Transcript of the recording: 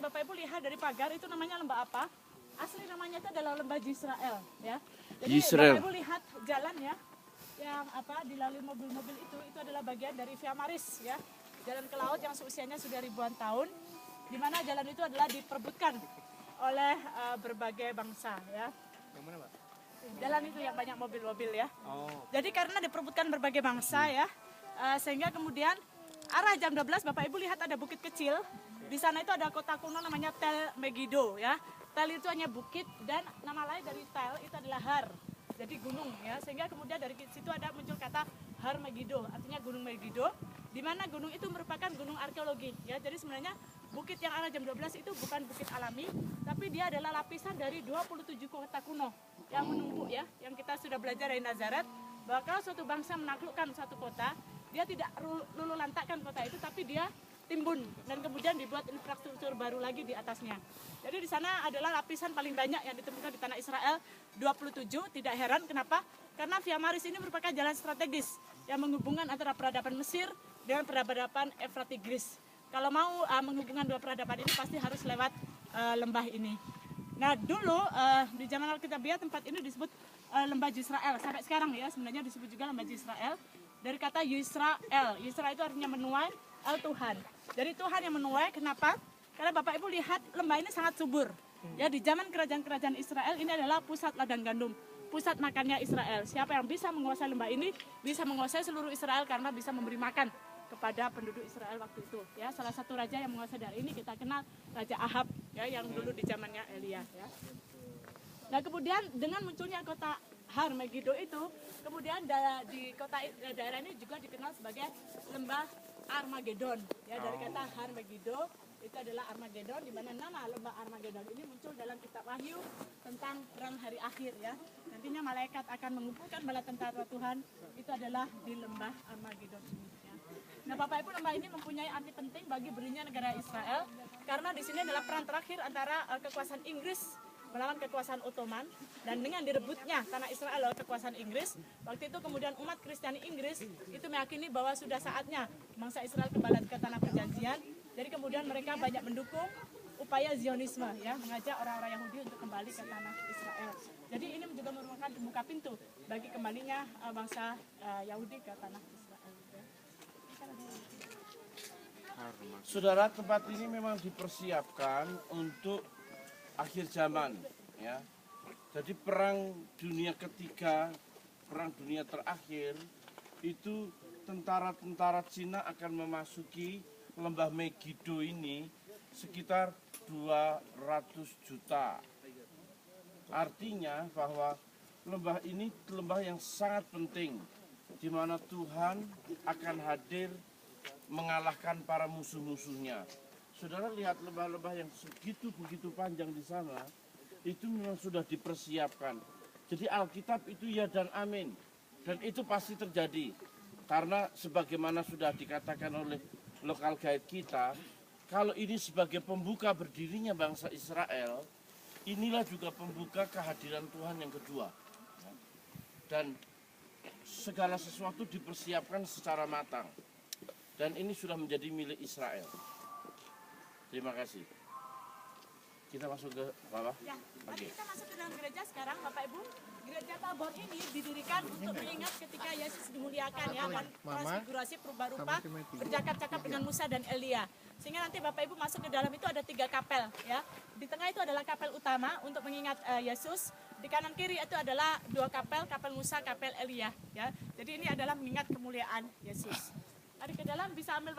Bapak Ibu lihat dari pagar itu namanya lembah apa? Asli namanya itu adalah lembah Yisrael, ya. Jadi Yisrael. Bapak Ibu lihat jalan ya, yang dilalui mobil-mobil itu adalah bagian dari Via Maris, ya. Jalan ke laut yang seusianya sudah ribuan tahun, di mana jalan itu adalah diperebutkan oleh berbagai bangsa, ya. Yang mana, Pak? Jalan itu yang banyak mobil-mobil ya. Oh. Jadi karena diperebutkan berbagai bangsa ya, sehingga kemudian arah jam 12 Bapak Ibu lihat ada bukit kecil. Di sana itu ada kota kuno namanya Tel Megiddo ya. Tel itu hanya bukit dan nama lain dari Tel itu adalah Har. Jadi gunung ya. Sehingga kemudian dari situ ada muncul kata Har Megiddo, artinya gunung Megiddo, di mana gunung itu merupakan gunung arkeologi ya. Jadi sebenarnya bukit yang arah jam 12 itu bukan bukit alami, tapi dia adalah lapisan dari 27 kota kuno yang menumpuk ya. Yang kita sudah belajar dari Nazaret bahwa kalau suatu bangsa menaklukkan suatu kota, dia tidak lulu lantakkan kota itu, tapi dia timbun dan kemudian dibuat infrastruktur baru lagi di atasnya. Jadi di sana adalah lapisan paling banyak yang ditemukan di tanah Israel, 27. Tidak heran kenapa? Karena Via Maris ini merupakan jalan strategis yang menghubungkan antara peradaban Mesir dengan peradaban Efrat Tigris. Kalau mau menghubungkan dua peradaban ini pasti harus lewat lembah ini. Nah dulu di zaman Alkitabiah tempat ini disebut lembah Yisrael. Sampai sekarang ya sebenarnya disebut juga lembah Yisrael. Dari kata Yisrael. Yisrael itu artinya menuai, El Tuhan. Jadi Tuhan yang menuai, kenapa? Karena Bapak Ibu lihat lembah ini sangat subur. Ya di zaman kerajaan-kerajaan Israel ini adalah pusat ladang gandum, pusat makannya Israel. Siapa yang bisa menguasai lembah ini bisa menguasai seluruh Israel karena bisa memberi makan kepada penduduk Israel waktu itu. Ya salah satu raja yang menguasai daerah ini kita kenal Raja Ahab ya yang dulu di zamannya Elia. Ya. Nah kemudian dengan munculnya kota Har Megiddo itu, kemudian di kota daerah ini juga dikenal sebagai lembah Armageddon. Ya dari kata Har Megiddo itu adalah Armageddon, di mana nama lembah Armageddon ini muncul dalam kitab Wahyu tentang perang hari akhir ya. Nantinya malaikat akan mengumpulkan bala tentara Tuhan, itu adalah di lembah Armageddon ini. Ya. Nah Bapak Ibu, lembah ini mempunyai arti penting bagi berdirinya negara Israel karena di sini adalah perang terakhir antara kekuasaan Inggris melawan kekuasaan Ottoman, dan dengan direbutnya tanah Israel oleh kekuasaan Inggris, waktu itu kemudian umat Kristiani Inggris itu meyakini bahwa sudah saatnya bangsa Israel kembali ke tanah perjanjian. Jadi kemudian mereka banyak mendukung upaya Zionisme ya, mengajak orang-orang Yahudi untuk kembali ke tanah Israel. Jadi ini juga merupakan pembuka pintu bagi kembalinya bangsa Yahudi ke tanah Israel. Ya. Saudara, tempat ini memang dipersiapkan untuk akhir zaman ya. Jadi perang dunia ketiga, perang dunia terakhir itu tentara-tentara Cina akan memasuki lembah Megiddo ini sekitar 200 juta. Artinya bahwa lembah ini lembah yang sangat penting di mana Tuhan akan hadir mengalahkan para musuh-musuhnya. Saudara lihat lembah-lembah yang begitu panjang di sana, itu memang sudah dipersiapkan. Jadi Alkitab itu ya dan amin. Dan itu pasti terjadi. Karena sebagaimana sudah dikatakan oleh lokal guide kita, kalau ini sebagai pembuka berdirinya bangsa Israel, inilah juga pembuka kehadiran Tuhan yang kedua. Dan segala sesuatu dipersiapkan secara matang. Dan ini sudah menjadi milik Israel. Terima kasih. Kita masuk ke bawah. Ya, mari kita masuk ke dalam gereja sekarang, Bapak Ibu. Gereja Tabor ini didirikan untuk mengingat ketika Yesus dimuliakan ya, dan transfigurasi berubah rupa bercakap-cakap dengan Musa dan Elia. Sehingga nanti Bapak Ibu masuk ke dalam itu ada 3 kapel ya. Di tengah itu adalah kapel utama untuk mengingat Yesus. Di kanan kiri itu adalah 2 kapel, kapel Musa, kapel Elia ya. Jadi ini adalah mengingat kemuliaan Yesus. Mari ke dalam, bisa ambil